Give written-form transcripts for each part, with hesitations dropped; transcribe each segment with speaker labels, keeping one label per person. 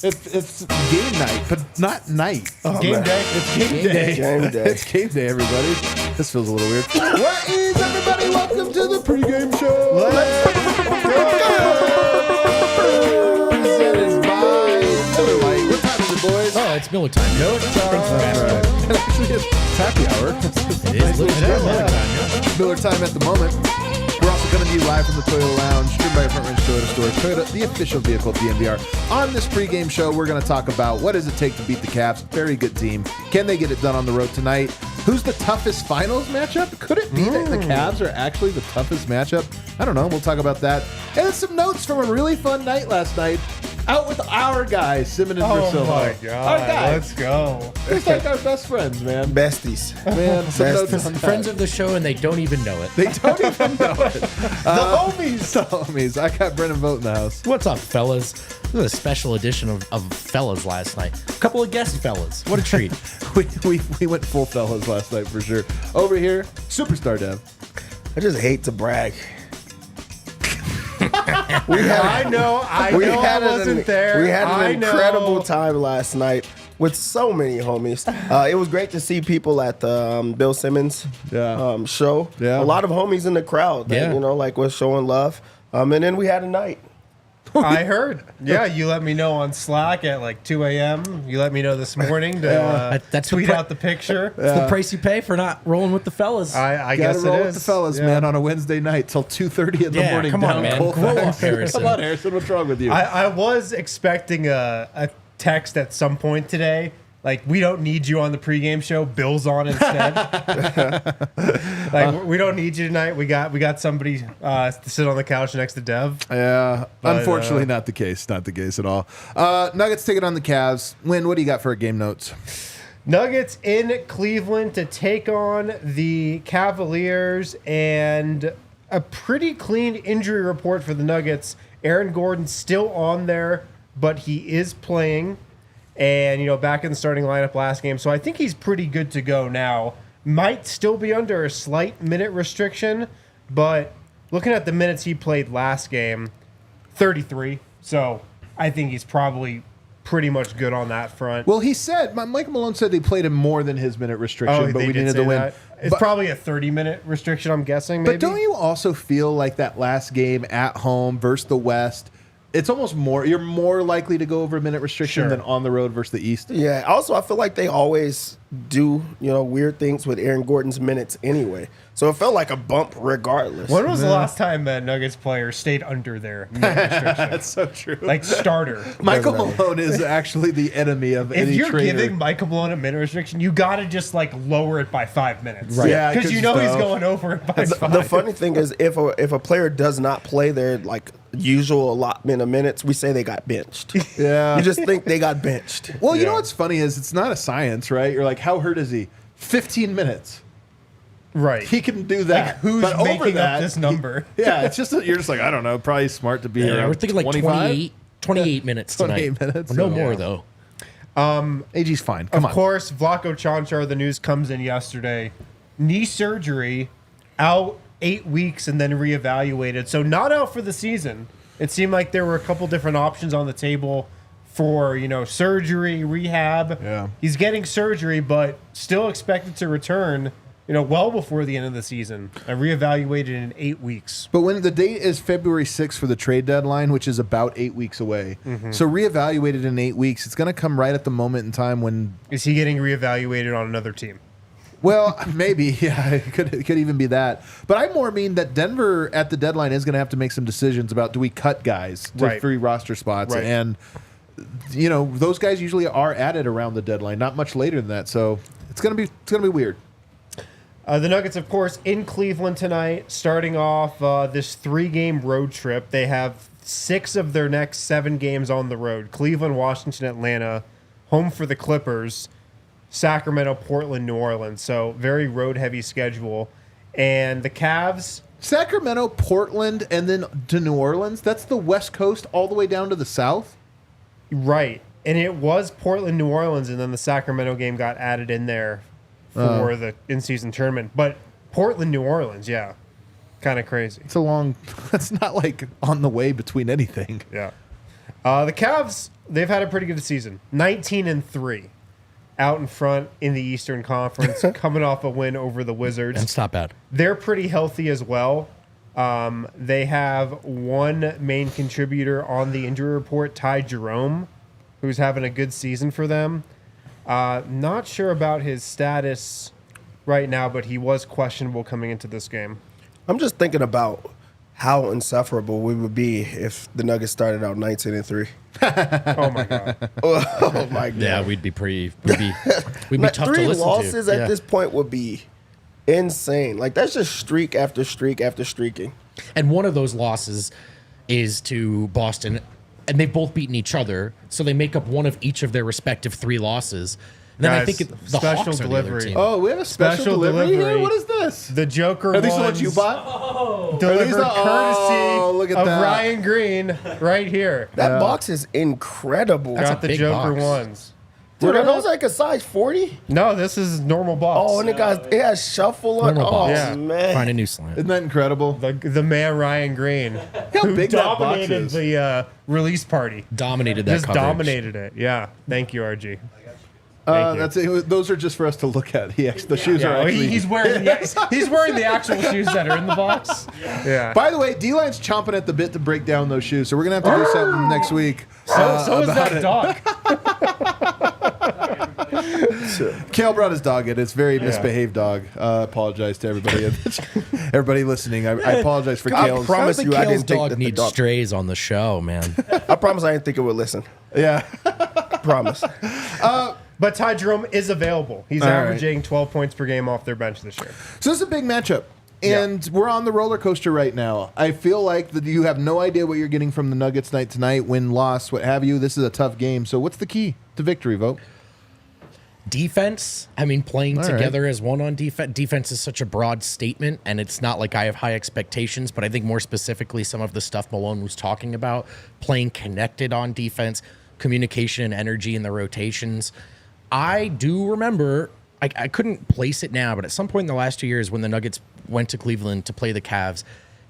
Speaker 1: It's game night, but not night.
Speaker 2: It's game day.
Speaker 1: It's game day.
Speaker 3: Game day.
Speaker 1: It's game day, everybody. This feels a little weird. What is everybody? Welcome to the pregame show. Let's go. Presented by Miller Lite. What time is it, boys?
Speaker 2: Oh, it's Miller time. Miller time. Thanks for asking.
Speaker 1: It actually is happy hour.
Speaker 2: It is Miller time. Yeah.
Speaker 1: Miller time at the moment. We're also coming to you live from the Toyota Lounge, streamed by your Front Range Toyota Store. Toyota, the official vehicle of DNVR. On this pregame show, we're going to talk about what does it take to beat the Cavs. Very good team. Can they get it done on the road tonight? Who's the toughest finals matchup? Could it be that the Cavs are actually the toughest matchup? I don't know. We'll talk about that. And some notes from a really fun night last night. Out with our guys, Simmons Russillo.
Speaker 3: Oh my God.
Speaker 1: Our guys.
Speaker 3: Let's go.
Speaker 1: It's like our best friends, man.
Speaker 3: Besties.
Speaker 1: Man, some notes on that.
Speaker 2: Friends of the show, and they don't even know it.
Speaker 1: They don't even know it.
Speaker 3: The homies.
Speaker 1: The homies. I got Brennan Vogt in the house.
Speaker 2: What's up, fellas? This was a special edition of fellas last night. A couple of guest fellas. What a treat.
Speaker 1: we went full fellas last night for sure. Over here, Superstar Dev.
Speaker 3: I just hate to brag.
Speaker 4: I know I wasn't there.
Speaker 3: We had an incredible time last night with so many homies. It was great to see people at the Bill Simmons show.
Speaker 1: Yeah.
Speaker 3: A lot of homies in the crowd that, was showing love. And then we had a night.
Speaker 4: I heard. Yeah, you let me know on Slack at like 2 a.m. You let me know this morning to
Speaker 2: That's
Speaker 4: tweet out the picture.
Speaker 2: That's the price you pay for not rolling with the fellas.
Speaker 4: I
Speaker 1: Gotta
Speaker 4: guess
Speaker 1: roll
Speaker 4: it
Speaker 1: with
Speaker 4: is.
Speaker 1: the fellas, man, on a Wednesday night till 2:30 in the morning.
Speaker 2: Come
Speaker 1: down
Speaker 2: on, man.
Speaker 1: Colfax.
Speaker 2: Grow up, Harrison.
Speaker 1: Come on, Harrison. What's wrong with you?
Speaker 4: I was expecting a text at some point today. Like, we don't need you on the pregame show. Bill's on instead. Like, we don't need you tonight. We got somebody to sit on the couch next to Dev.
Speaker 1: Yeah,
Speaker 4: But,
Speaker 1: unfortunately, not the case. Not the case at all. Nuggets take it on the Cavs. Win. What do you got for game notes?
Speaker 4: Nuggets in Cleveland to take on the Cavaliers, and a pretty clean injury report for the Nuggets. Aaron Gordon's still on there, but he is playing. And, back in the starting lineup last game. So I think he's pretty good to go now. Might still be under a slight minute restriction, but looking at the minutes he played last game, 33. So I think he's probably pretty much good on that front.
Speaker 1: Well, he said, Michael Malone said they played him more than his minute restriction, but we needed to win.
Speaker 4: It's probably a 30-minute restriction, I'm guessing, maybe.
Speaker 1: But don't you also feel like that last game at home versus the West, it's almost more, you're more likely to go over a minute restriction than on the road versus the East?
Speaker 3: Yeah. Also, I feel like they always do, weird things with Aaron Gordon's minutes anyway. So it felt like a bump regardless.
Speaker 4: When was the last time a Nuggets player stayed under their minute restriction?
Speaker 1: That's so true.
Speaker 4: Like starter.
Speaker 1: Michael Malone is actually the enemy of
Speaker 4: if
Speaker 1: any
Speaker 4: you're
Speaker 1: trainer.
Speaker 4: giving Michael Malone a minute restriction, you got to just lower it by 5 minutes.
Speaker 1: Right. Yeah,
Speaker 4: Because he's going over it by 5.
Speaker 3: The funny thing is, if a player does not play their usual allotment of minutes, we say they got benched.
Speaker 1: Yeah.
Speaker 3: You just think they got benched.
Speaker 1: Well, you know what's funny is it's not a science, right? You're like, how hurt is he? 15 minutes.
Speaker 4: Right.
Speaker 1: He can do that.
Speaker 4: Who's
Speaker 1: but over
Speaker 4: making
Speaker 1: that,
Speaker 4: up this number?
Speaker 1: It's just you're just like, I don't know, probably smart to be
Speaker 2: we're thinking
Speaker 1: 25?
Speaker 2: 28 minutes tonight.
Speaker 1: 28 minutes.
Speaker 2: No more, though.
Speaker 1: AG's fine. Come on.
Speaker 4: Of course, Vlatko Čančar, the news comes in yesterday. Knee surgery, out 8 weeks and then reevaluated. So not out for the season. It seemed like there were a couple different options on the table for, surgery, rehab.
Speaker 1: Yeah.
Speaker 4: He's getting surgery, but still expected to return, well before the end of the season. And reevaluated in 8 weeks.
Speaker 1: But when the date is February 6th for the trade deadline, which is about 8 weeks away, so reevaluated in 8 weeks, it's going to come right at the moment in time when...
Speaker 4: Is he getting reevaluated on another team?
Speaker 1: Well, maybe, yeah, it could even be that. But I more mean that Denver at the deadline is going to have to make some decisions about, do we cut guys to free roster spots?
Speaker 4: Right.
Speaker 1: And, those guys usually are added around the deadline, not much later than that. So it's going to be weird.
Speaker 4: The Nuggets, of course, in Cleveland tonight, starting off this 3-game road trip. They have 6 of their next 7 games on the road. Cleveland, Washington, Atlanta, home for the Clippers, Sacramento, Portland, New Orleans. So very road-heavy schedule. And the Cavs...
Speaker 1: Sacramento, Portland, and then to New Orleans? That's the West Coast all the way down to the South?
Speaker 4: Right. And it was Portland, New Orleans, and then the Sacramento game got added in there for the in-season tournament. But Portland, New Orleans, yeah. Kind of crazy.
Speaker 1: It's a long... That's not like on the way between anything.
Speaker 4: Yeah. The Cavs, they've had a pretty good season. 19-3 out in front in the Eastern Conference, coming off a win over the Wizards.
Speaker 2: That's not bad.
Speaker 4: They're pretty healthy as well. They have one main contributor on the injury report, Ty Jerome, who's having a good season for them. Not sure about his status right now, but he was questionable coming into this game.
Speaker 3: I'm just thinking about how insufferable we would be if the Nuggets started out 19-3.
Speaker 4: Oh my god!
Speaker 3: Oh my god!
Speaker 2: Yeah, we'd be tough to listen to.
Speaker 3: 3 losses
Speaker 2: Yeah.
Speaker 3: at this point would be insane. Like that's just streak after streak after streaking.
Speaker 2: And one of those losses is to Boston, and they've both beaten each other, so they make up one of each of their respective 3 losses. And then I
Speaker 4: Guys,
Speaker 2: think the
Speaker 4: special
Speaker 2: Hawks are the
Speaker 4: delivery.
Speaker 2: other team.
Speaker 1: Oh, we have a special delivery here?
Speaker 4: delivery.
Speaker 1: What is this?
Speaker 4: The Joker
Speaker 1: Are these the
Speaker 4: ones
Speaker 1: ones you bought?
Speaker 4: delivered
Speaker 1: the-
Speaker 4: courtesy
Speaker 1: oh, look at
Speaker 4: of
Speaker 1: that.
Speaker 4: Ryan Green right here.
Speaker 3: That box is incredible.
Speaker 2: That's
Speaker 4: Got
Speaker 2: a
Speaker 4: the
Speaker 2: big
Speaker 4: Joker
Speaker 2: box.
Speaker 4: ones.
Speaker 3: Dude, are those like a size 40?
Speaker 4: No, this is normal box.
Speaker 3: Oh, and it has shuffle on.
Speaker 2: Normal
Speaker 3: Oh
Speaker 2: box.
Speaker 4: Yeah.
Speaker 3: man.
Speaker 2: Find a new slant.
Speaker 1: Isn't that incredible?
Speaker 4: the man Ryan Green,
Speaker 1: How
Speaker 4: who
Speaker 1: big that box
Speaker 4: dominated
Speaker 1: is.
Speaker 4: the release party.
Speaker 2: Dominated that
Speaker 4: Just
Speaker 2: coverage.
Speaker 4: dominated it. Yeah. Thank you, RG. Thank you.
Speaker 1: That's it. Those are just for us to look at. The shoes
Speaker 4: Yeah,
Speaker 1: are
Speaker 4: well,
Speaker 1: actually...
Speaker 4: he's wearing the actual shoes that are in the box. Yeah.
Speaker 1: By the way, D-Line's chomping at the bit to break down those shoes, so we're going to have to do something next week.
Speaker 4: So is
Speaker 1: about
Speaker 4: that
Speaker 1: it.
Speaker 4: dog.
Speaker 1: Kale brought his dog in. It's a very misbehaved dog. Apologize to everybody. Everybody listening. I apologize for
Speaker 3: I
Speaker 1: Kale's...
Speaker 3: promise you, I
Speaker 2: Kale's
Speaker 3: didn't think
Speaker 2: dog
Speaker 3: that the
Speaker 2: needs
Speaker 3: dog.
Speaker 2: strays on the show, man.
Speaker 3: I promise I didn't think it would listen.
Speaker 1: Yeah.
Speaker 3: I promise.
Speaker 4: But Ty Jerome is available. He's
Speaker 1: All right.
Speaker 4: averaging 12 points per game off their bench this year.
Speaker 1: So this is a big matchup. And we're on the roller coaster right now. I feel like that you have no idea what you're getting from the Nuggets night tonight, win, loss, what have you. This is a tough game. So what's the key to victory, Vote?
Speaker 2: Defense, I mean, playing
Speaker 1: All
Speaker 2: together as one on defense. Defense is such a broad statement, and it's not like I have high expectations, but I think more specifically some of the stuff Malone was talking about, playing connected on defense, communication and energy in the rotations. I do remember, I couldn't place it now, but at some point in the last 2 years when the Nuggets went to Cleveland to play the Cavs,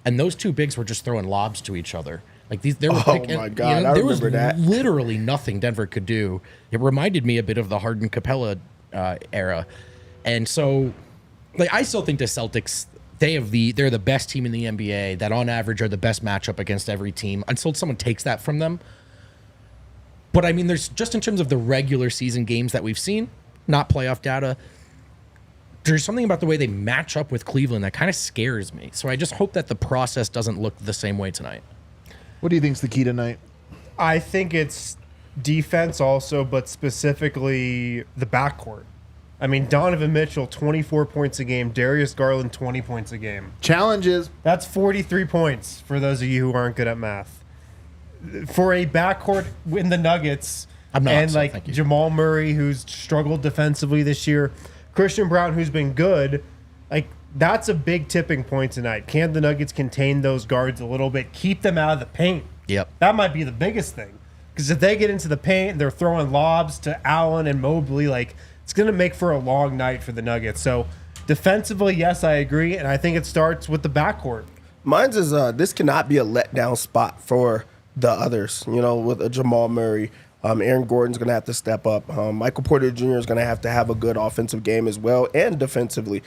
Speaker 2: and those two bigs were just throwing lobs to each other. Like these, there were
Speaker 3: my God, I
Speaker 2: there was
Speaker 3: remember that.
Speaker 2: literally nothing Denver could do. It reminded me a bit of the Harden Capella era, and so like I still think the Celtics they're the best team in the NBA that on average are the best matchup against every team until someone takes that from them. But I mean, there's just in terms of the regular season games that we've seen, not playoff data. There's something about the way they match up with Cleveland that kind of scares me. So I just hope that the process doesn't look the same way tonight.
Speaker 1: What do you think's the key tonight?
Speaker 4: I think it's defense also, but specifically the backcourt. I mean, Donovan Mitchell, 24 points a game. Darius Garland, 20 points a game.
Speaker 1: Challenges.
Speaker 4: That's 43 points for those of you who aren't good at math. For a backcourt in the Nuggets,
Speaker 2: I'm not,
Speaker 4: and
Speaker 2: so
Speaker 4: like
Speaker 2: thank you.
Speaker 4: Jamal Murray, who's struggled defensively this year, Christian Brown, who's been good, like that's a big tipping point tonight. Can the Nuggets contain those guards a little bit, keep them out of the paint?
Speaker 2: Yep.
Speaker 4: That might be the biggest thing. Because if they get into the paint and they're throwing lobs to Allen and Mobley, like it's going to make for a long night for the Nuggets. So defensively, yes, I agree. And I think it starts with the backcourt.
Speaker 3: Mine's is this cannot be a letdown spot for the others. You know, with a Jamal Murray, Aaron Gordon's going to have to step up. Michael Porter Jr. is going to have a good offensive game as well, and defensively.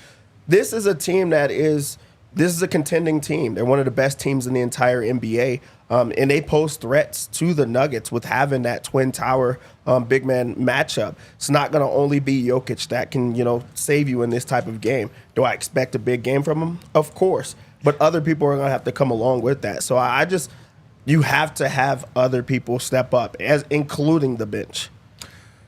Speaker 3: This is a team this is a contending team. They're one of the best teams in the entire NBA, and they pose threats to the Nuggets with having that twin tower big man matchup. It's not going to only be Jokic that can, save you in this type of game. Do I expect a big game from him? Of course, but other people are going to have to come along with that. So you have to have other people step up, including the bench.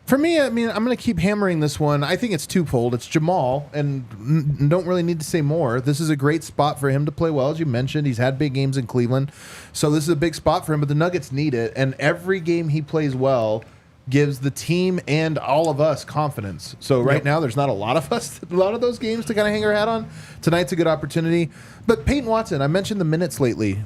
Speaker 1: For me, I mean, I'm going to keep hammering this one. I think it's twofold. It's Jamal, and don't really need to say more. This is a great spot for him to play well. As you mentioned, he's had big games in Cleveland. So this is a big spot for him, but the Nuggets need it. And every game he plays well, gives the team and all of us confidence. So right now, there's not a lot of those games to kind of hang our hat on. Tonight's a good opportunity. But Peyton Watson, I mentioned the minutes lately,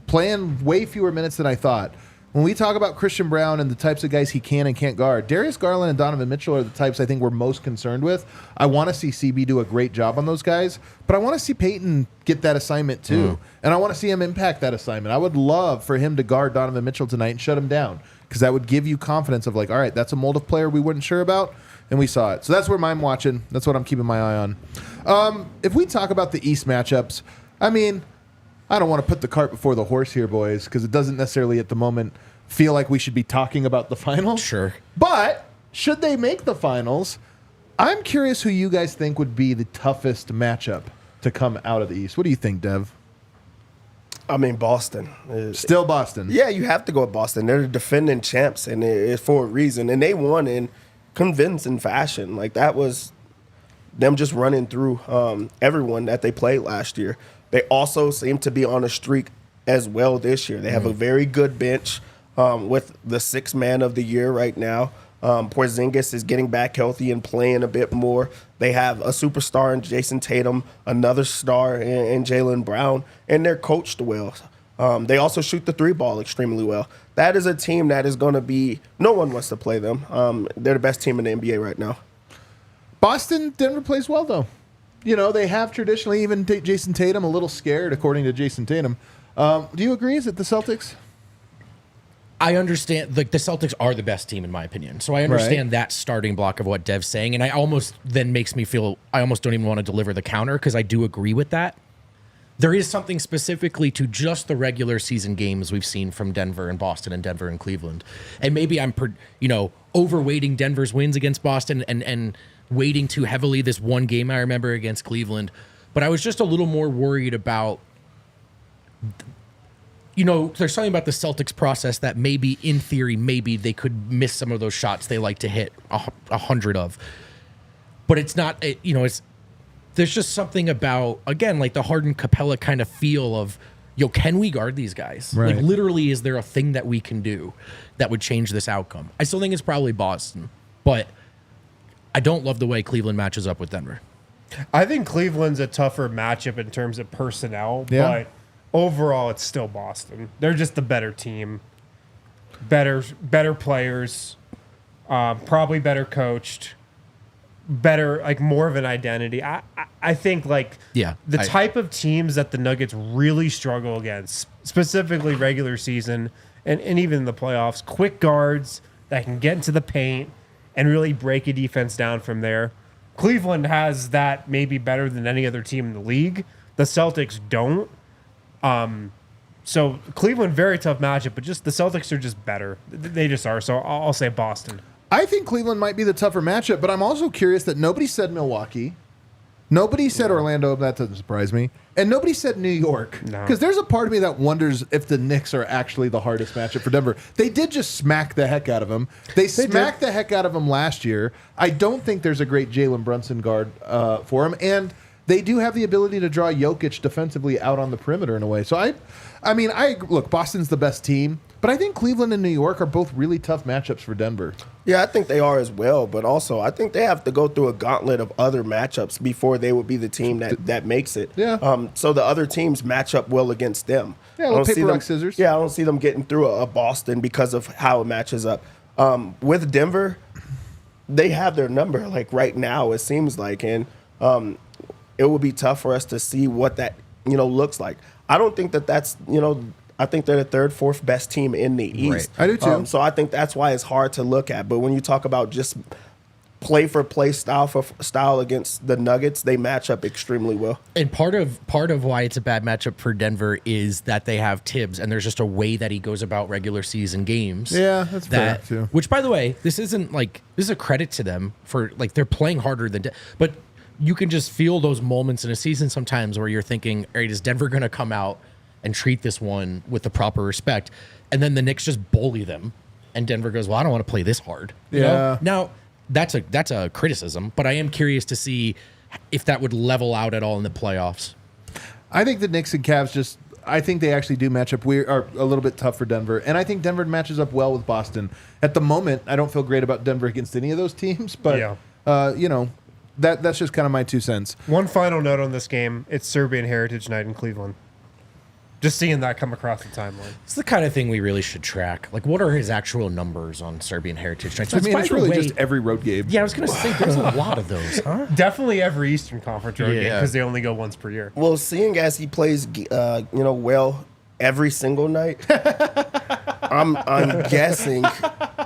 Speaker 1: playing way fewer minutes than I thought. When we talk about Christian Brown and the types of guys he can and can't guard, Darius Garland and Donovan Mitchell are the types I think we're most concerned with. I want to see CB do a great job on those guys, but I want to see Peyton get that assignment too. And I want to see him impact that assignment. I would love for him to guard Donovan Mitchell tonight and shut him down, because that would give you confidence of like, all right, that's a mold of player we weren't sure about, and we saw it. So that's where I'm watching. That's what I'm keeping my eye on. If we talk about the East matchups, I mean, I don't want to put the cart before the horse here, boys, because it doesn't necessarily at the moment feel like we should be talking about the finals.
Speaker 2: Sure.
Speaker 1: But should they make the finals, I'm curious who you guys think would be the toughest matchup to come out of the East. What do you think, Dev?
Speaker 3: I mean, Boston.
Speaker 1: Still Boston.
Speaker 3: Yeah, you have to go with Boston. They're the defending champs, and it's for a reason. And they won in convincing fashion. Like, that was them just running through everyone that they played last year. They also seem to be on a streak as well this year. They have a very good bench with the sixth man of the year right now. Porzingis is getting back healthy and playing a bit more. They have a superstar in Jason Tatum, another star in Jaylen Brown, and they're coached well. They also shoot the three ball extremely well. That is a team that is going to be – no one wants to play them. They're the best team in the NBA right now.
Speaker 1: Boston, Denver plays well, though. You know, they have traditionally even Jason Tatum a little scared, according to Jason Tatum. Do you agree? Is it the Celtics?
Speaker 2: I understand, like, the Celtics are the best team in my opinion. So I understand that starting block of what Dev's saying. And I almost then makes me feel I almost don't even want to deliver the counter, because I do agree with that. There is something specifically to just the regular season games we've seen from Denver and Boston and Denver and Cleveland. And maybe I'm, overweighting Denver's wins against Boston and weighting too heavily this one game I remember against Cleveland. But I was just a little more worried about, there's something about the Celtics process that maybe, in theory, maybe they could miss some of those shots they like to hit 100 of. But it's not, there's just something about, again, like the Harden-Capella kind of feel of, can we guard these guys?
Speaker 1: Right.
Speaker 2: Like, literally, is there a thing that we can do that would change this outcome? I still think it's probably Boston, but I don't love the way Cleveland matches up with Denver.
Speaker 4: I think Cleveland's a tougher matchup in terms of personnel,
Speaker 1: Yeah.
Speaker 4: but overall, it's still Boston. They're just the better team, better players, probably better coached, better, like, more of an identity. I think, like, type of teams that the Nuggets really struggle against, specifically regular season and even the playoffs, quick guards that can get into the paint and really break a defense down from there. Cleveland has that maybe better than any other team in the league. The Celtics don't. So Cleveland, very tough matchup, but just the Celtics are just better. They just are. So I'll say Boston.
Speaker 1: I think Cleveland might be the tougher matchup, but I'm also curious that nobody said Milwaukee. Nobody said Orlando. That doesn't surprise me. And nobody said New York.
Speaker 4: No.
Speaker 1: Because there's a part of me that wonders if the Knicks are actually the hardest matchup for Denver. They did just smack the heck out of them. They smacked the heck out of them last year. I don't think there's a great Jalen Brunson guard for him. And they do have the ability to draw Jokic defensively out on the perimeter in a way. So I mean, look, Boston's the best team, but I think Cleveland and New York are both really tough matchups for Denver.
Speaker 3: Yeah, I think they are as well, but also I think they have to go through a gauntlet of other matchups before they would be the team that makes it.
Speaker 1: Yeah.
Speaker 3: So the other teams match up well against them.
Speaker 1: Yeah, a little paper, rock, scissors.
Speaker 3: Yeah, I don't see them getting through a Boston because of how it matches up. With Denver, they have their number, like, right now, it seems like, and it will be tough for us to see what that, looks like. I don't think that's, I think they're the third, fourth best team in the East.
Speaker 1: Right. I do too.
Speaker 3: So I think that's why it's hard to look at. But when you talk about just play for play, style for style against the Nuggets, they match up extremely well.
Speaker 2: And part of why it's a bad matchup for Denver is that they have Tibbs, and there's just a way that he goes about regular season games.
Speaker 1: Yeah, that's fair too.
Speaker 2: Which, by the way, this is a credit to them for, like, they're playing harder than, but you can just feel those moments in a season sometimes where you're thinking, all right, is Denver going to come out and treat this one with the proper respect? And then the Knicks just bully them, and Denver goes, well, I don't want to play this hard. You know? Now, that's a criticism, but I am curious to see if that would level out at all in the playoffs.
Speaker 1: I think the Knicks and Cavs just I think they actually do match up. We are a little bit tough for Denver, and I think Denver matches up well with Boston. At the moment, I don't feel great about Denver against any of those teams, but that's just kind of my 2 cents.
Speaker 4: One final note on this game: it's Serbian Heritage Night in Cleveland. Just seeing that come across the timeline.
Speaker 2: It's the kind of thing we really should track. Like, what are his actual numbers on Serbian Heritage Night?
Speaker 1: I mean, it's really just every road game.
Speaker 2: Yeah, I was going to say, there's a lot of those, huh?
Speaker 4: Definitely every Eastern Conference road game
Speaker 2: Yeah.
Speaker 4: because they only go once per year.
Speaker 3: Well, seeing as he plays, well every single night, I'm guessing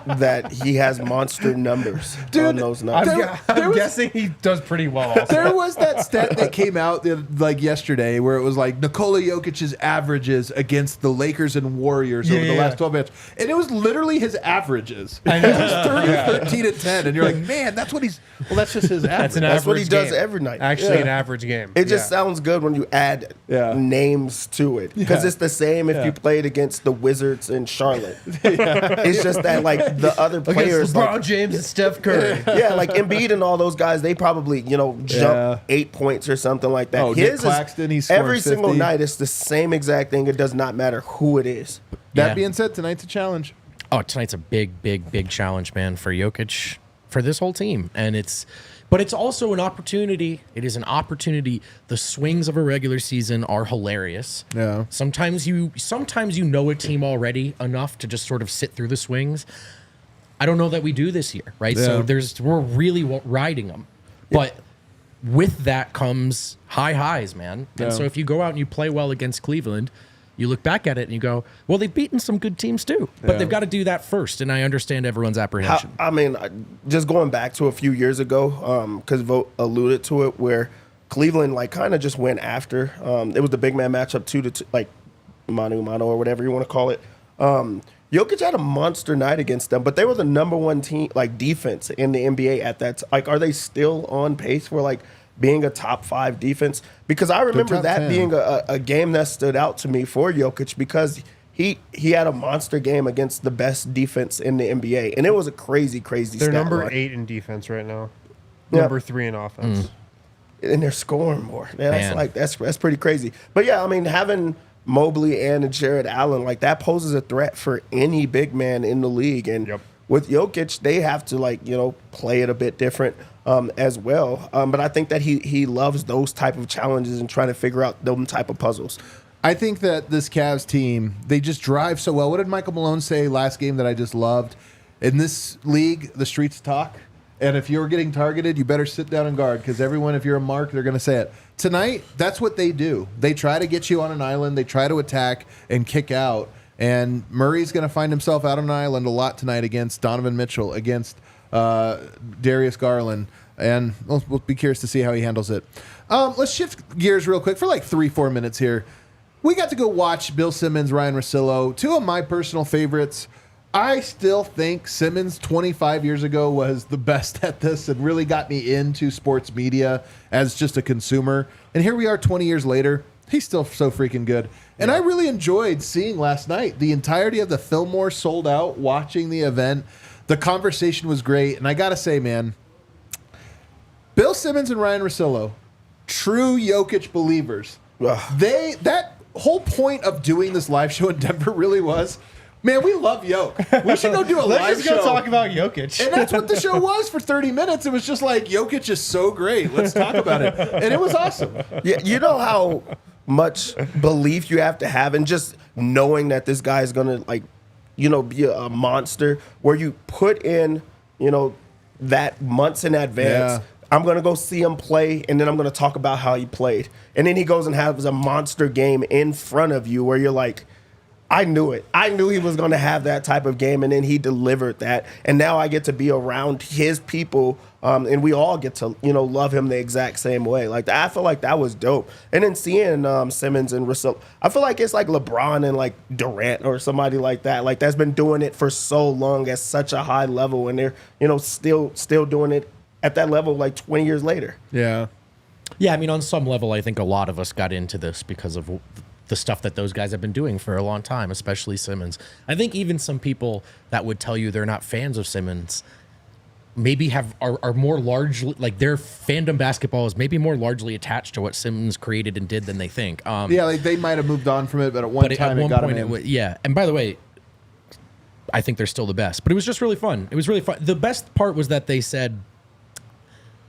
Speaker 3: that he has monster numbers on those nights.
Speaker 4: I'm guessing he does pretty well. Also.
Speaker 1: There was that stat that came out yesterday where it was like Nikola Jokic's averages against the Lakers and Warriors over the last 12 minutes. And it was literally his averages.
Speaker 4: I know.
Speaker 1: It was 30, 13, and 10. And you're like, man, that's what he's... Well, that's just his average.
Speaker 3: That's what he does every night.
Speaker 4: Actually, an average game.
Speaker 3: It just sounds good when you add names to it. Because it's the same if you played against the Wizards in Charlotte. It's just that, like, the other players...
Speaker 4: LeBron James and Steph Curry.
Speaker 3: Like Embiid and all those guys, they probably, jump 8 points or something like that.
Speaker 1: Oh, Nick Claxton, he's scoring
Speaker 3: every
Speaker 1: 50.
Speaker 3: single night, it's the same exact thing. It does not matter who it is.
Speaker 1: That being said, tonight's a challenge.
Speaker 2: Oh, tonight's a big challenge, man, for Jokic, for this whole team. And but it's also an opportunity. It is an opportunity. The swings of a regular season are hilarious.
Speaker 1: Yeah.
Speaker 2: Sometimes you know a team already enough to just sort of sit through the swings. I don't know that we do this year, right?
Speaker 1: Yeah.
Speaker 2: So we're really riding them. But with that comes highs, man. And so if you go out and you play well against Cleveland, you look back at it and you go, well, they've beaten some good teams too. But they've got to do that first. And I understand everyone's apprehension.
Speaker 3: I mean, just going back to a few years ago, because Vogt alluded to it, where Cleveland kind of just went after. It was the big man matchup 2-2, like mano or whatever you want to call it. Jokic had a monster night against them, but they were the number one team, defense in the NBA at that. Are they still on pace for being a top 5 defense? Because I remember that
Speaker 1: 10.
Speaker 3: being a game that stood out to me for Jokic because he had a monster game against the best defense in the NBA, and it was a crazy
Speaker 4: They're
Speaker 3: stat
Speaker 4: number
Speaker 3: line.
Speaker 4: 8 in defense right now.
Speaker 3: Yeah.
Speaker 4: Number 3 in offense.
Speaker 3: And they're scoring more. That's pretty crazy. But yeah, I mean, having Mobley and Jared Allen, that poses a threat for any big man in the league. And with Jokic, they have to play it a bit different as well. But I think that he loves those type of challenges and trying to figure out them type of puzzles.
Speaker 1: I think that this Cavs team, they just drive so well. What did Michael Malone say last game that I just loved? In this league, the streets talk. And if you're getting targeted, you better sit down and guard because everyone, if you're a mark, they're going to say it. Tonight, that's what they do. They try to get you on an island. They try to attack and kick out. And Murray's going to find himself out on an island a lot tonight against Donovan Mitchell, against Darius Garland. And we'll be curious to see how he handles it. Let's shift gears real quick for 3-4 minutes here. We got to go watch Bill Simmons, Ryan Russillo, 2 of my personal favorites. I still think Simmons 25 years ago was the best at this and really got me into sports media as just a consumer. And here we are 20 years later. He's still so freaking good. And I really enjoyed seeing last night the entirety of the Fillmore sold out, watching the event. The conversation was great. And I got to say, man, Bill Simmons and Ryan Russillo, true Jokic believers. That whole point of doing this live show in Denver really was, man, we love Yoke. We should go do a live
Speaker 4: Let's
Speaker 1: show.
Speaker 4: just go talk about Jokic.
Speaker 1: And that's what the show was for 30 minutes. It was just Jokic is so great. Let's talk about it. And it was awesome.
Speaker 3: Yeah, you know how much belief you have to have in just knowing that this guy is going to, be a monster, where you put in, that months in advance.
Speaker 1: Yeah.
Speaker 3: I'm going to go see him play, and then I'm going to talk about how he played. And then he goes and has a monster game in front of you where you're like, I knew it. I knew he was going to have that type of game, and then he delivered that. And now I get to be around his people, and we all get to, love him the exact same way. I feel like that was dope. And then seeing Simmons and Russell, I feel like it's like LeBron and Durant or somebody like that. That's been doing it for so long at such a high level, and they're, still doing it at that level 20 years later.
Speaker 1: Yeah.
Speaker 2: Yeah, I mean, on some level, I think a lot of us got into this because of the stuff that those guys have been doing for a long time, especially Simmons. I think even some people that would tell you they're not fans of Simmons, maybe are more largely like their fandom basketball is maybe more largely attached to what Simmons created and did than they think.
Speaker 1: Yeah, like they might have moved on from it, but at one time it got them in.
Speaker 2: Yeah. And by the way, I think they're still the best, but it was just really fun. It was really fun. The best part was that they said,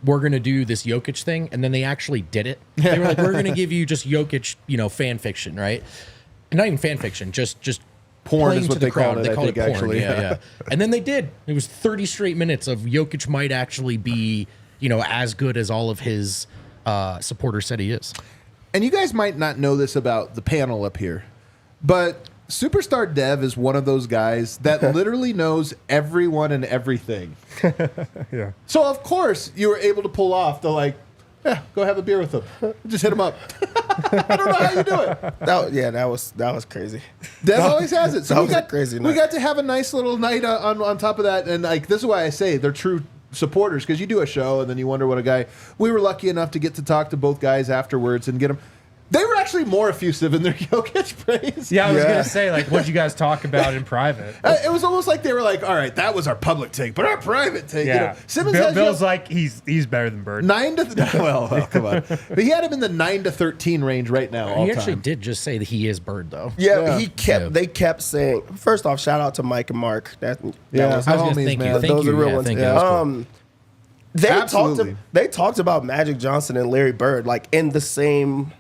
Speaker 2: we're going to do this Jokic thing. And then they actually did it. They were like, we're going to give you just Jokic, fan fiction, right? And not even fan fiction, just
Speaker 1: porn is what they call it.
Speaker 2: They call it porn.
Speaker 1: Actually.
Speaker 2: Yeah. And then they did. It was 30 straight minutes of Jokic might actually be, as good as all of his supporters said he is.
Speaker 1: And you guys might not know this about the panel up here, but Superstar Dev is one of those guys that literally knows everyone and everything.
Speaker 4: Yeah.
Speaker 1: So of course you were able to pull off the go have a beer with him. Just hit him up. I don't know how you do it.
Speaker 3: That was crazy.
Speaker 1: Dev always has it. So
Speaker 3: that was a crazy night.
Speaker 1: We got to have a nice little night on top of that, and this is why I say they're true supporters, because you do a show and then you wonder what a guy. We were lucky enough to get to talk to both guys afterwards and get them. They were actually more effusive in their Jokic praise.
Speaker 4: Yeah, I was going to say, what'd you guys talk about in private?
Speaker 1: It was almost like they were like, all right, that was our public take, but our private take.
Speaker 4: Yeah.
Speaker 1: Simmons
Speaker 4: Bill's like, he's better than Bird.
Speaker 1: 9 to well, come on. But he had him in the 9 to 13 range right now.
Speaker 2: He actually did just say that he is Bird, though.
Speaker 3: Yeah, they kept saying. First off, shout out to Mike and Mark. That was
Speaker 2: Thank you.
Speaker 3: those are real ones.
Speaker 2: Cool.
Speaker 3: They talked about Magic Johnson and Larry Bird in the same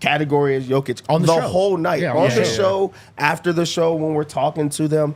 Speaker 3: category as Jokic
Speaker 2: on the show.
Speaker 3: Whole night.
Speaker 2: Yeah,
Speaker 3: on the show, after the show, when we're talking to them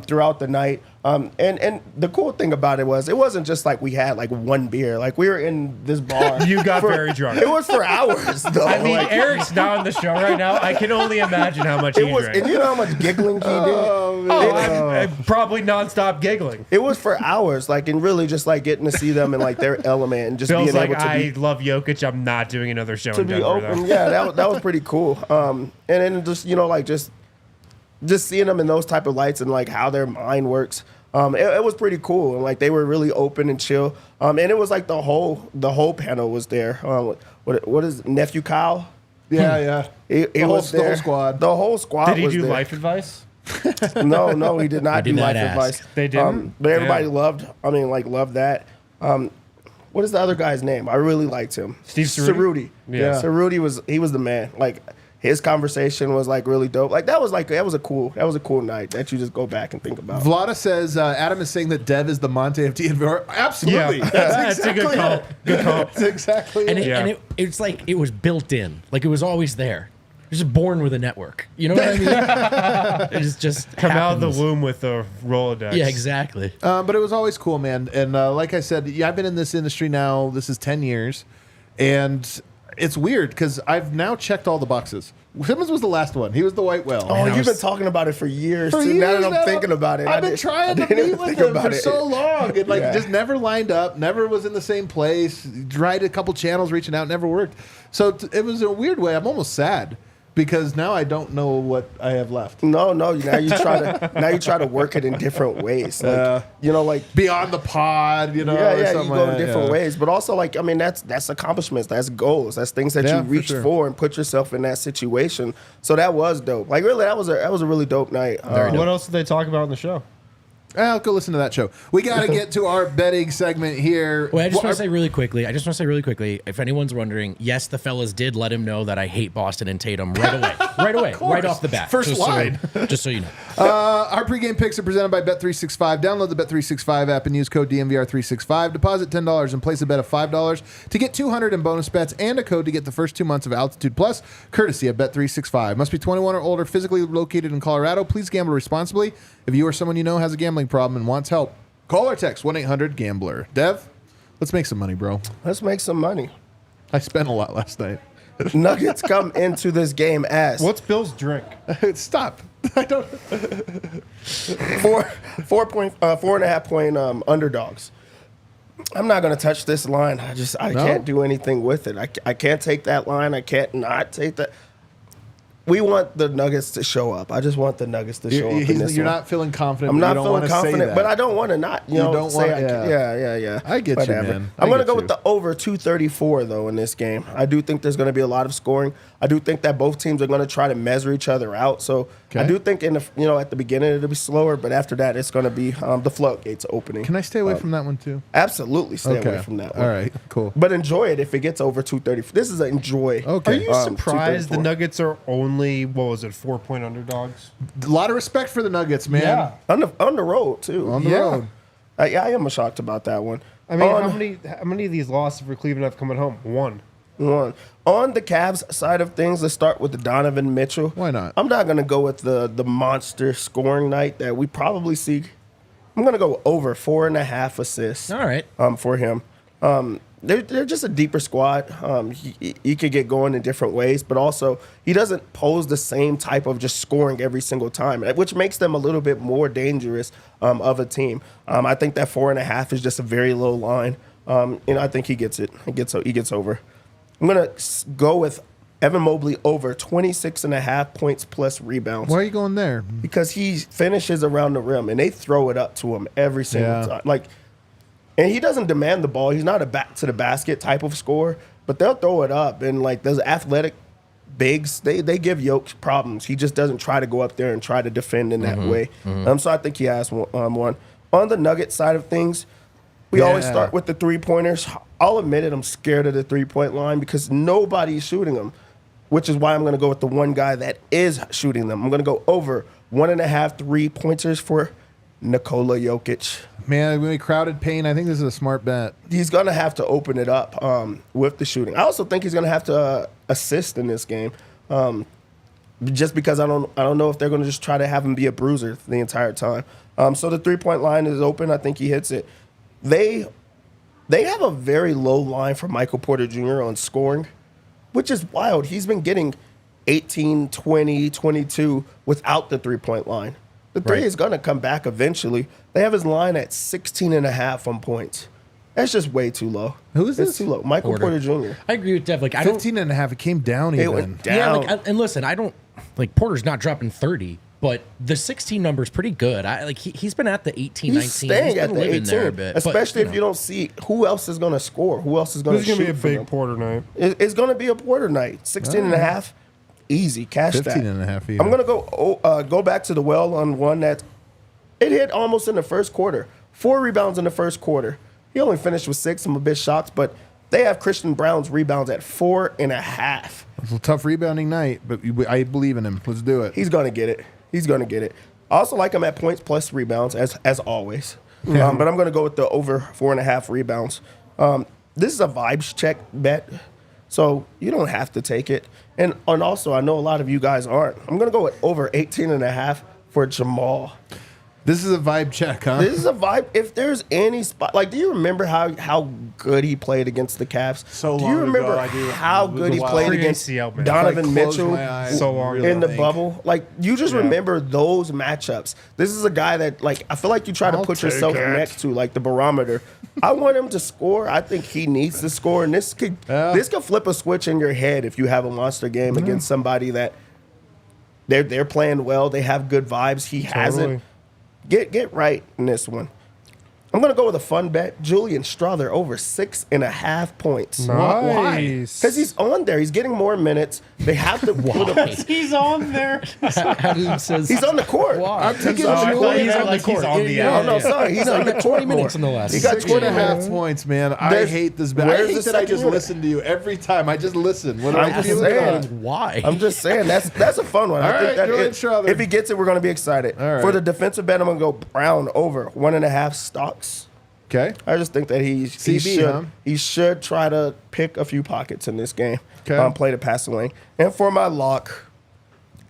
Speaker 3: throughout the night. And the cool thing about it wasn't just we had one beer. We were in this bar.
Speaker 4: You got very drunk.
Speaker 3: It was for hours, though.
Speaker 4: I mean, Eric's not on the show right now. I can only imagine how much he drank.
Speaker 3: And you know how much giggling he did?
Speaker 4: I'm probably nonstop giggling.
Speaker 3: It was for hours, and really just getting to see them in their element and just
Speaker 4: Bill's
Speaker 3: being able to
Speaker 4: I love Jokic. I'm not doing another show in Denver,
Speaker 3: open. Yeah, that was pretty cool. And then just just seeing them in those type of lights and how their mind works. It was pretty cool, and they were really open and chill. And it was the whole panel was there. What is nephew Kyle?
Speaker 1: Yeah.
Speaker 3: He was there.
Speaker 1: The whole squad.
Speaker 3: The whole squad.
Speaker 4: Did he
Speaker 3: was
Speaker 4: do
Speaker 3: there.
Speaker 4: life advice?
Speaker 3: No, he did not do life advice.
Speaker 4: They didn't.
Speaker 3: But everybody loved that. What is the other guy's name? I really liked him.
Speaker 4: Steve Cerruti?
Speaker 3: Yeah. Cerruti was the man. His conversation was really dope. That was a cool night that you just go back and think about.
Speaker 1: Vlada says Adam is saying that Dev is the Monte of DNVR. Absolutely.
Speaker 4: Yeah.
Speaker 1: That's
Speaker 4: a good call. Good call.
Speaker 1: That's exactly
Speaker 2: And,
Speaker 1: it.
Speaker 2: and it's it was built in. It was always there. It was just born with a network. You know what I mean? It's just
Speaker 4: Come out of
Speaker 2: happens.
Speaker 4: the womb with a Rolodex.
Speaker 2: Yeah, exactly.
Speaker 1: But it was always cool, man. And like I said, I've been in this industry now. This is 10 years. And it's weird because I've now checked all the boxes. Simmons was the last one. He was the white whale.
Speaker 3: Oh, you've been talking about it for years.
Speaker 1: For
Speaker 3: too.
Speaker 1: years
Speaker 3: now that I'm thinking about it.
Speaker 1: I've been trying to meet with him for so long. And just never lined up, never was in the same place. Tried a couple channels reaching out, never worked. So it was a weird way. I'm almost sad because now I don't know what I have left.
Speaker 3: No. Now you try to work it in different ways.
Speaker 1: Beyond the pod,
Speaker 3: you go in different ways. But also, that's accomplishments, that's goals, that's things that you reached for and put yourself in that situation. So that was dope. Really, that was a really dope night.
Speaker 4: What else did they talk about on the show?
Speaker 1: I'll go listen to that show. We got to get to our betting segment here.
Speaker 2: Well, I just want to say really quickly, if anyone's wondering, yes, the fellas did let him know that I hate Boston and Tatum right away. Right off the bat.
Speaker 1: First line.
Speaker 2: Just so you know.
Speaker 1: Our pregame picks are presented by Bet365. Download the Bet365 app and use code DNVR365. Deposit $10 and place a bet of $5 to get $200 in bonus bets and a code to get the first 2 months of Altitude Plus, courtesy of Bet365. Must be 21 or older, physically located in Colorado. Please gamble responsibly. If you or someone you know has a gambling problem and wants help, call or text 1-800-GAMBLER. Dev, let's make some money, bro.
Speaker 3: Let's make some money.
Speaker 1: I spent a lot last night.
Speaker 3: Nuggets come into this game as
Speaker 4: What's Bill's drink?
Speaker 1: Stop. I don't.
Speaker 3: 4.5 point underdogs. I'm not going to touch this line. I can't do anything with it. I can't take that line. I can't not take that. we want the Nuggets to show up. I just want the Nuggets to show up in this
Speaker 1: You're
Speaker 3: one.
Speaker 1: not feeling confident.
Speaker 3: I'm
Speaker 1: but
Speaker 3: not
Speaker 1: you don't
Speaker 3: feeling
Speaker 1: wanna say
Speaker 3: confident,
Speaker 1: that.
Speaker 3: but I don't want to not,
Speaker 1: You don't
Speaker 3: say
Speaker 1: want-
Speaker 3: yeah.
Speaker 1: I get you, man.
Speaker 3: I'm
Speaker 1: I
Speaker 3: going to
Speaker 1: get
Speaker 3: go
Speaker 1: you.
Speaker 3: with the over 234, though, in this game. I do think there's going to be a lot of scoring. I do think that both teams are going to try to measure each other out. So I
Speaker 1: Okay.
Speaker 3: do think at the beginning it'll be slower, but after that it's going to be the floodgates opening.
Speaker 1: Can I stay away from that one too?
Speaker 3: Absolutely stay away from that one.
Speaker 1: All right, cool.
Speaker 3: But enjoy it if it gets over 230. This is an enjoy.
Speaker 1: Okay.
Speaker 4: Are you surprised the
Speaker 3: 234.
Speaker 4: Nuggets are only 4-point underdogs?
Speaker 1: A lot of respect for the Nuggets, man.
Speaker 4: Yeah.
Speaker 3: On the road, too.
Speaker 1: On the
Speaker 4: Yeah.
Speaker 1: road.
Speaker 3: I am shocked about that one.
Speaker 4: I mean,
Speaker 3: On-
Speaker 4: how many of these losses for Cleveland have come at home? One.
Speaker 3: On the Cavs side of things, let's start with the Donovan Mitchell.
Speaker 1: Why not?
Speaker 3: I'm not going to go with the monster scoring night that we probably see. I'm going to go over 4.5 assists.
Speaker 2: All right.
Speaker 3: For him. They're just a deeper squad. He could get going in different ways, but also he doesn't pose the same type of just scoring every single time, which makes them a little bit more dangerous of a team. I think that 4.5 is just a very low line. I think he gets it. He gets over. I'm gonna go with Evan Mobley over 26.5 points plus rebounds.
Speaker 1: Why are you going there?
Speaker 3: Because he finishes around the rim and they throw it up to him every single time. And he doesn't demand the ball. He's not a back to the basket type of scorer, but they'll throw it up. And those athletic bigs, they give Jokic problems. He just doesn't try to go up there and try to defend in that way. So I think he has one. On the Nugget side of things, we always start with the 3-pointers. I'll admit it, I'm scared of the 3-point line because nobody's shooting them, which is why I'm going to go with the one guy that is shooting them. I'm going to go over 1.5 3-pointers for Nikola Jokic.
Speaker 1: Man, when we crowded paint, I think this is a smart bet.
Speaker 3: He's going to have to open it up with the shooting. I also think he's going to have to assist in this game, just because I don't know if they're going to just try to have him be a bruiser the entire time. So the 3-point line is open. I think he hits it. They have a very low line for Michael Porter Jr. on scoring, which is wild. He's been getting 18, 20, 22 without the 3-point line. The three is going to come back eventually. They have his line at 16.5 on points. That's just way too low.
Speaker 1: Who is
Speaker 3: It's
Speaker 1: this?
Speaker 3: too low. Michael Porter Jr.
Speaker 2: I agree with Dev. I don't.
Speaker 1: 15.5. It came down
Speaker 3: It
Speaker 1: even.
Speaker 3: went
Speaker 2: Yeah,
Speaker 3: down.
Speaker 2: and listen, I don't Porter's not dropping 30, but the 16 number is pretty good. He's been at the 18,
Speaker 3: He's
Speaker 2: 19.
Speaker 3: staying
Speaker 2: He's
Speaker 3: at
Speaker 2: been
Speaker 3: the
Speaker 2: living
Speaker 3: 18,
Speaker 2: there a bit,
Speaker 3: especially
Speaker 2: but,
Speaker 3: if you don't see who else is going to score, who else is going
Speaker 4: This
Speaker 3: to
Speaker 4: is
Speaker 3: shoot
Speaker 4: going to be a
Speaker 3: for
Speaker 4: big
Speaker 3: them.
Speaker 4: Porter night.
Speaker 3: It's going to be a Porter night. 16.5, easy, cash that.
Speaker 1: 15.5 even.
Speaker 3: I'm going to go back to the well on one that it hit almost in the first quarter. 4 rebounds in the first quarter. He only finished with 6. I'm a bit shocked, but they have Christian Brown's rebounds at 4.5.
Speaker 1: It's a tough rebounding night, but I believe in him. Let's do it.
Speaker 3: He's going to get it. He's going to get it. I also like him at points plus rebounds, as always. But I'm going to go with the over 4.5 rebounds. This is a vibes check bet, so you don't have to take it. And also, I know a lot of you guys aren't. I'm going to go with over 18.5 for Jamal.
Speaker 1: This is a vibe check, huh?
Speaker 3: This is a vibe. If there's any spot, do you remember how good he played against the Cavs?
Speaker 1: So
Speaker 3: do
Speaker 1: long
Speaker 3: you remember
Speaker 1: ago, I do.
Speaker 3: how
Speaker 1: It was
Speaker 3: good
Speaker 1: a
Speaker 3: he
Speaker 1: while.
Speaker 3: played
Speaker 4: Pre-
Speaker 3: against
Speaker 4: ACL, man.
Speaker 3: Donovan
Speaker 1: If I close
Speaker 3: Mitchell
Speaker 1: my eyes,
Speaker 4: So long
Speaker 1: really
Speaker 3: in the
Speaker 1: think.
Speaker 3: bubble? You just remember those matchups. This is a guy that I feel like you try to
Speaker 4: I'll
Speaker 3: put
Speaker 4: take
Speaker 3: yourself
Speaker 4: it.
Speaker 3: next to the barometer. I want him to score. I think he needs to score, and this could flip a switch in your head if you have a monster game against somebody that they're playing well. They have good vibes. He hasn't. Get right in this one. I'm going to go with a fun bet. Julian Strother over 6.5 points.
Speaker 4: Nice.
Speaker 3: Because he's on there. He's getting more minutes. They have to put him.
Speaker 4: He's on there.
Speaker 3: He's on the court.
Speaker 1: I'm taking
Speaker 4: Oh, I thought
Speaker 2: He's
Speaker 4: you
Speaker 2: on
Speaker 4: meant
Speaker 2: the
Speaker 4: he's
Speaker 2: court.
Speaker 4: on the
Speaker 3: No, no, sorry. He's on the court
Speaker 2: 20 minutes
Speaker 3: more.
Speaker 2: in the last.
Speaker 3: He got
Speaker 1: 6.5 points, man. I
Speaker 3: There's-
Speaker 1: hate this bet. I
Speaker 3: where's
Speaker 1: hate
Speaker 3: the
Speaker 1: that I
Speaker 3: second
Speaker 1: just
Speaker 3: unit?
Speaker 1: listen to you every time. I just listen. What do
Speaker 3: I'm
Speaker 1: I
Speaker 3: just
Speaker 1: feel
Speaker 3: saying.
Speaker 1: about?
Speaker 2: Why?
Speaker 3: I'm just saying that's a fun one.
Speaker 1: All
Speaker 3: I think
Speaker 1: right,
Speaker 3: that
Speaker 1: Julian Strother.
Speaker 3: if he gets it, we're going to be excited.
Speaker 1: All right.
Speaker 3: For the defensive bet, I'm going to go Brown over 1.5 stocks.
Speaker 1: Okay.
Speaker 3: I just think that he
Speaker 1: CB, huh?
Speaker 3: should try to pick a few pockets in this game.
Speaker 1: Okay.
Speaker 3: Play the passing lane. And for my lock,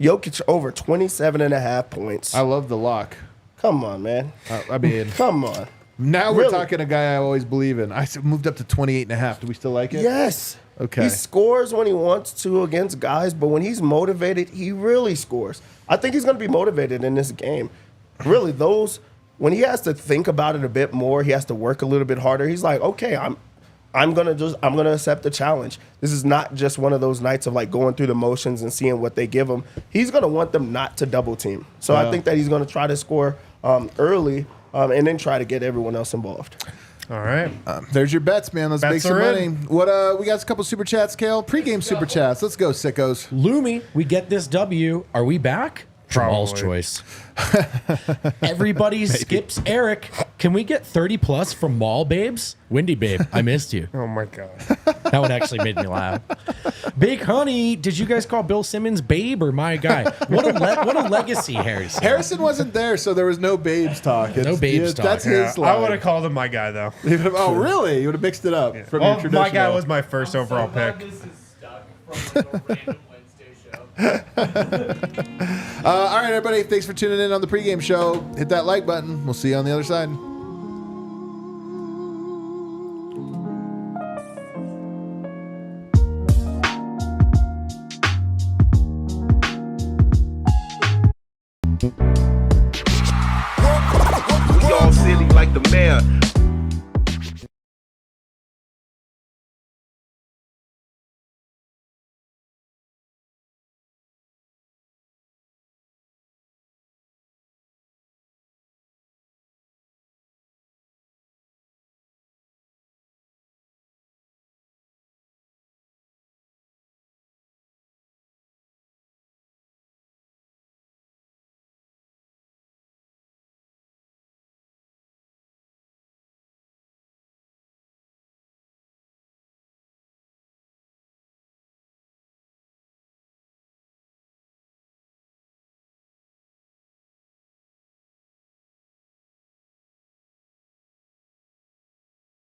Speaker 3: Jokic over 27.5 points.
Speaker 1: I love the lock.
Speaker 3: Come on, man.
Speaker 1: I mean,
Speaker 3: Come on.
Speaker 1: now we're
Speaker 3: Really?
Speaker 1: talking a guy I always believe in. I moved up to 28.5. Do we still like it?
Speaker 3: Yes.
Speaker 1: Okay.
Speaker 3: He scores when he wants to against guys, but when he's motivated, he really scores. I think he's going to be motivated in this game. Really, when he has to think about it a bit more, he has to work a little bit harder. He's like, okay, I'm gonna accept the challenge. This is not just one of those nights of like going through the motions and seeing what they give him. He's gonna want them not to double team. So I think that he's gonna try to score early and then try to get everyone else involved.
Speaker 4: All right.
Speaker 1: There's your bets, man. Let's make
Speaker 4: Bets
Speaker 1: some
Speaker 4: are
Speaker 1: money.
Speaker 4: in.
Speaker 1: What we got a couple super chats, Kale. Pre-game super chats. Let's go, sickos.
Speaker 2: Lumi, we get this W. Are we back? Jamal's
Speaker 4: Probably.
Speaker 2: choice. Everybody skips Eric. Can we get 30 plus from Mall Babes? Windy Babe, I missed you.
Speaker 4: Oh my God.
Speaker 2: That one actually made me laugh. Big Honey, did you guys call Bill Simmons Babe or my guy? What a legacy, Harrison.
Speaker 1: Harrison wasn't there, so there was no babes talk.
Speaker 2: No babes talk.
Speaker 1: That's
Speaker 4: Yeah,
Speaker 1: his
Speaker 4: I
Speaker 1: line.
Speaker 4: would have called him my guy though.
Speaker 1: Oh, really? You would have mixed it up from your
Speaker 4: Well,
Speaker 1: traditional.
Speaker 4: my guy was my first overall pick.
Speaker 5: This is stuck from like a random Wednesday show.
Speaker 1: All right, everybody. Thanks for tuning in on the pregame show. Hit that like button. We'll see you on the other side.
Speaker 6: We all silly like the mayor.